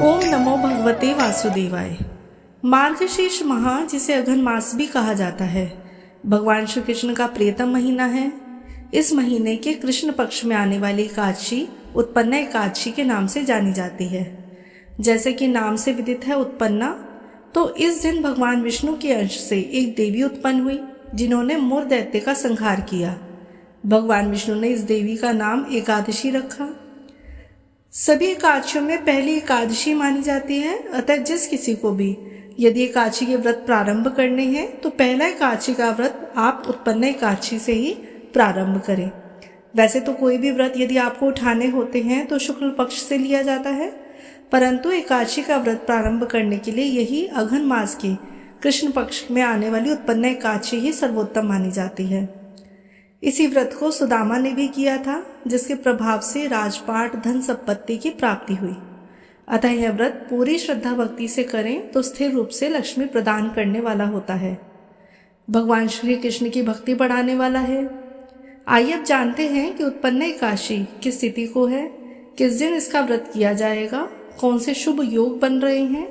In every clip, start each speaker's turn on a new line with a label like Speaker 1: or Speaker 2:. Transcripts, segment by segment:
Speaker 1: ओम नमो भगवते वासुदेवाय। मार्गशीर्ष माह, जिसे अघन मास भी कहा जाता है, भगवान श्री कृष्ण का प्रियतम महीना है। इस महीने के कृष्ण पक्ष में आने वाली एकादशी उत्पन्ना एकादशी के नाम से जानी जाती है। जैसे कि नाम से विदित है उत्पन्ना, तो इस दिन भगवान विष्णु के अंश से एक देवी उत्पन्न हुई जिन्होंने मुर दैत्य का संहार किया। भगवान विष्णु ने इस देवी का नाम एकादशी रखा। सभी एकादशियों में पहली एकादशी मानी जाती है, अतः जिस किसी को भी यदि एकादशी के व्रत प्रारंभ करने हैं तो पहला एकादशी का व्रत आप उत्पन्न एकादशी से ही प्रारंभ करें। वैसे तो कोई भी व्रत यदि आपको उठाने होते हैं तो शुक्ल पक्ष से लिया जाता है, परंतु एकादशी का व्रत प्रारंभ करने के लिए यही अघन मास के कृष्ण पक्ष में आने वाली उत्पन्न एकादशी ही सर्वोत्तम मानी जाती है। इसी व्रत को सुदामा ने भी किया था, जिसके प्रभाव से राजपाट धन संपत्ति की प्राप्ति हुई। अतः यह व्रत पूरी श्रद्धा भक्ति से करें तो स्थिर रूप से लक्ष्मी प्रदान करने वाला होता है, भगवान श्री कृष्ण की भक्ति बढ़ाने वाला है। आइए अब जानते हैं कि उत्पन्न एकादशी किस तिथि को है, किस दिन इसका व्रत किया जाएगा, कौन से शुभ योग बन रहे हैं,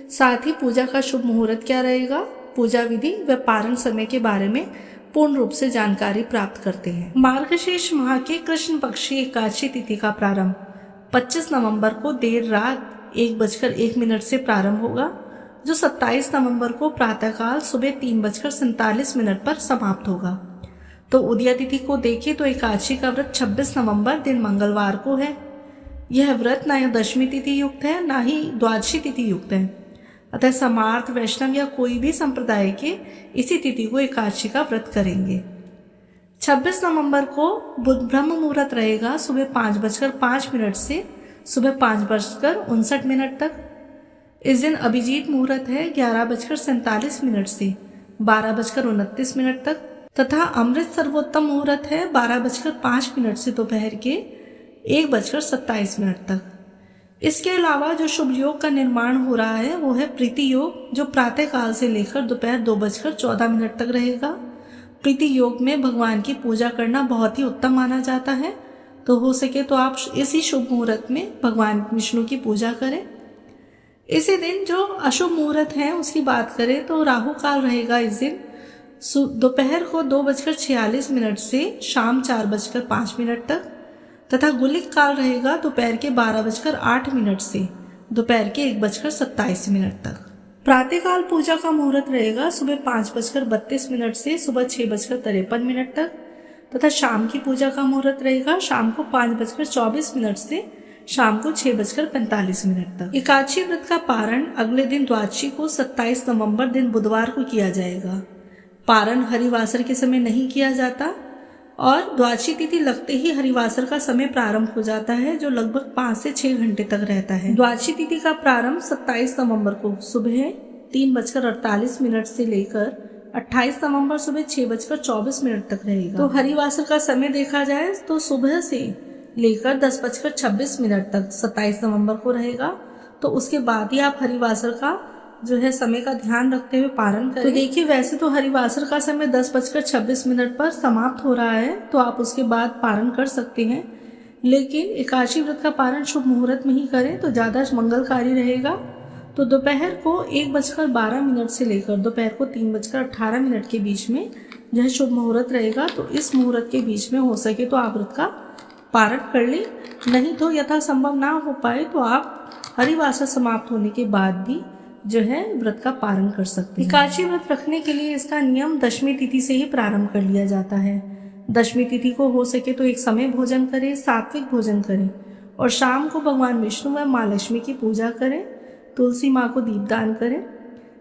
Speaker 1: साथ ही पूजा का शुभ मुहूर्त क्या रहेगा, पूजा विधि व पारण समय के बारे में पूर्ण रूप से जानकारी प्राप्त करते हैं। मार्गशीर्ष माह के कृष्ण पक्षी एकादशी तिथि का प्रारंभ 25 नवंबर को देर रात 1:01 से प्रारंभ होगा, जो 27 नवंबर को प्रातःकाल सुबह 3:47 पर समाप्त होगा। तो उदया तिथि को देखें तो एकादशी का व्रत 26 नवंबर दिन मंगलवार को है। यह व्रत ना दशमी तिथि युक्त है, ना ही द्वादशी तिथि युक्त है। अतः समार्थ वैष्णव या कोई भी संप्रदाय के इसी तिथि को एकादशी का व्रत करेंगे। 26 नवंबर को बुध ब्रह्म मुहूर्त रहेगा सुबह 5:05 से सुबह 5:59 तक। इस दिन अभिजीत मुहूर्त है 11:47 से 12:29 तक, तथा अमृत सर्वोत्तम मुहूर्त है 12:05 से दोपहर के 1:27 तक। इसके अलावा जो शुभ योग का निर्माण हो रहा है वो है प्रीति योग, जो प्रातः काल से लेकर दोपहर 2:14 तक रहेगा। प्रीति योग में भगवान की पूजा करना बहुत ही उत्तम माना जाता है, तो हो सके तो आप इसी शुभ मुहूर्त में भगवान विष्णु की पूजा करें। इसी दिन जो अशुभ मुहूर्त है उसकी बात करें तो राहु काल रहेगा इस दिन दोपहर को 2:46 से शाम 4:05 तक, तथा गुलिक काल रहेगा दोपहर के 12:08 से दोपहर के 1:27 तक। प्रातःकाल पूजा का मुहूर्त रहेगा सुबह 5:32 से सुबह 6:53 तक, तथा शाम की पूजा का मुहूर्त रहेगा शाम को 5:24 से शाम को 6:45 तक। एकादशी व्रत का पारण अगले दिन द्वादशी को 27 नवंबर दिन बुधवार को किया जाएगा। पारण हरिवासर के समय नहीं किया जाता और द्वादशी तिथि लगते ही हरिवासर का समय प्रारंभ हो जाता है, जो लगभग 5 से 6 घंटे तक रहता है। द्वादशी तिथि का प्रारंभ 27 नवंबर को सुबह 3:48 से लेकर 28 नवंबर सुबह 6:24 तक रहेगा। तो हरिवासर का समय देखा जाए तो सुबह से लेकर 10:26 तक 27 नवंबर को रहेगा। तो उसके बाद ही आप हरिवासर का जो है समय का ध्यान रखते हुए पारण करें। तो देखिए, वैसे तो हरिवासर का समय 10:26 पर समाप्त हो रहा है, तो आप उसके बाद पारण कर सकते हैं, लेकिन एकादशी व्रत का पारण शुभ मुहूर्त में ही करें तो ज़्यादा मंगलकारी रहेगा। तो दोपहर को 1:12 से लेकर दोपहर को 3:18 के बीच में यह शुभ मुहूर्त रहेगा। तो इस मुहूर्त के बीच में हो सके तो आप व्रत का पारण कर लें, नहीं तो यथासंभव ना हो पाए तो आप हरिवासर समाप्त होने के बाद भी जो है व्रत का पारण कर सकते हैं। एकादशी व्रत रखने के लिए इसका नियम दशमी तिथि से ही प्रारंभ कर लिया जाता है। दशमी तिथि को हो सके तो एक समय भोजन करें, सात्विक भोजन करें और शाम को भगवान विष्णु व माँ लक्ष्मी की पूजा करें, तुलसी माँ को दीपदान करें।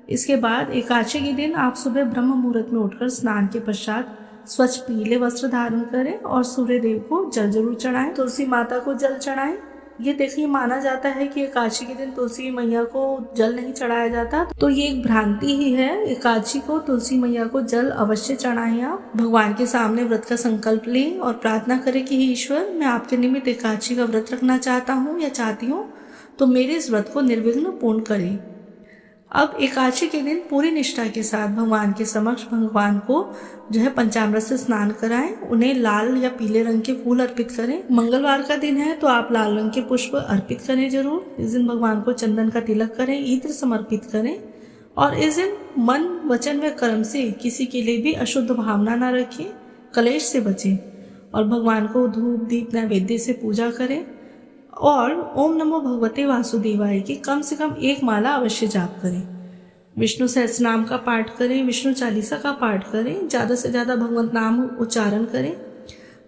Speaker 1: इसके बाद एकादशी के दिन आप सुबह ब्रह्म मुहूर्त में उठकर स्नान के पश्चात स्वच्छ पीले वस्त्र धारण करें और सूर्य देव को जल जरूर चढ़ाएं, तुलसी माता को जल चढ़ाएं। ये देखिए, माना जाता है कि एकादशी के दिन तुलसी मैया को जल नहीं चढ़ाया जाता, तो ये एक भ्रांति ही है। एकादशी को तुलसी मैया को जल अवश्य चढ़ाएं। आप भगवान के सामने व्रत का संकल्प लें और प्रार्थना करें कि हे ईश्वर, मैं आपके निमित्त एकादशी का व्रत रखना चाहता हूँ या चाहती हूँ, तो मेरे इस व्रत को निर्विघ्न पूर्ण करें। अब एकादशी के दिन पूरी निष्ठा के साथ भगवान के समक्ष भगवान को जो है पंचामृत से स्नान कराएं, उन्हें लाल या पीले रंग के फूल अर्पित करें। मंगलवार का दिन है तो आप लाल रंग के पुष्प अर्पित करें जरूर। इस दिन भगवान को चंदन का तिलक करें, इत्र समर्पित करें और इस दिन मन, वचन व कर्म से किसी के लिए भी अशुद्ध भावना ना रखें, कलेश से बचें और भगवान को धूप दीप नैवेद्य से पूजा करें और ओम नमो भगवते वासुदेवाय की कम से कम 1 माला अवश्य जाप करें। विष्णु सहस्रनाम का पाठ करें, विष्णु चालीसा का पाठ करें, ज़्यादा से ज़्यादा भगवंत नाम उच्चारण करें।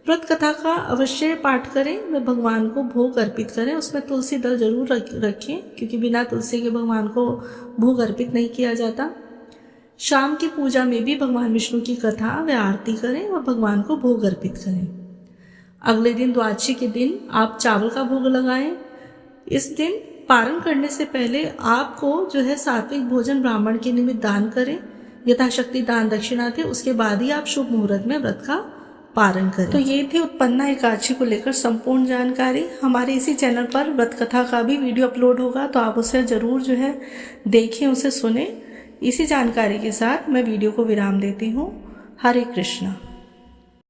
Speaker 1: व्रत कथा का अवश्य पाठ करें व भगवान को भोग अर्पित करें। उसमें तुलसी दल जरूर रखें क्योंकि बिना तुलसी के भगवान को भोग अर्पित नहीं किया जाता। शाम की पूजा में भी भगवान विष्णु की कथा व आरती करें व भगवान को भोग अर्पित करें। अगले दिन द्वादशी के दिन आप चावल का भोग लगाएं। इस दिन पारण करने से पहले आपको जो है सात्विक भोजन ब्राह्मण के निमित्त दान करें, यथाशक्ति दान दक्षिणा दे, उसके बाद ही आप शुभ मुहूर्त में व्रत का पारण करें। तो ये थी उत्पन्ना एकादशी को लेकर संपूर्ण जानकारी। हमारे इसी चैनल पर व्रत कथा का भी वीडियो अपलोड होगा तो आप उसे जरूर जो है देखें, उसे सुने। इसी जानकारी के साथ मैं वीडियो को विराम देती हूँ। हरे कृष्णा।